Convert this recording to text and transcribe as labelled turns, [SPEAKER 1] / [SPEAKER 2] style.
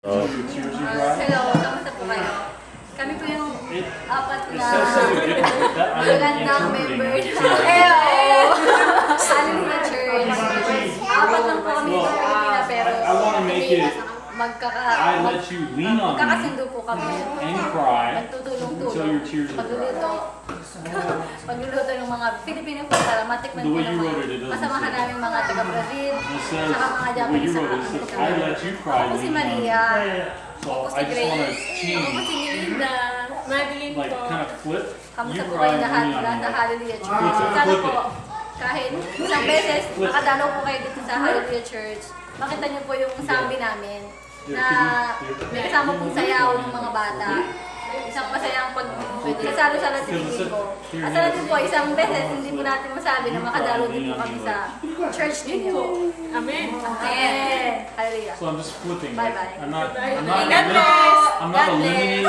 [SPEAKER 1] Hello, kamusta po kayo? Kami po yung apat na magandang member na Hallelujah Church. Apat lang po kami dito sa Pilipina pero magkakasundo po kami. Magtutulong-tulong. Pagluluto ng mga Filipino food para matikman po naman. Kasamahan namin mga taga-Brazil, saka mga Japanese sa Amerika. Ako si Maria. Ako si Grace. Ako si Linda. Madeline po. Kamusta po kayo lahat mula sa Hallelujah Church? Sana po, kahit isang beses, makadalaw po kayo dito sa Hallelujah Church. Makita niyo po yung sambi namin na may kasama pong sayaw ng mga bata. Isang masayang kasalo-salo sa tingin ko. At sana din po, isang beses, hindi po natin masabi na makadalo din po kami sa church ninyo. Amen. Amen. Hallelujah.
[SPEAKER 2] So I'm just flipping.
[SPEAKER 1] Bye-bye.
[SPEAKER 2] I'm not
[SPEAKER 1] God bless.
[SPEAKER 2] eliminating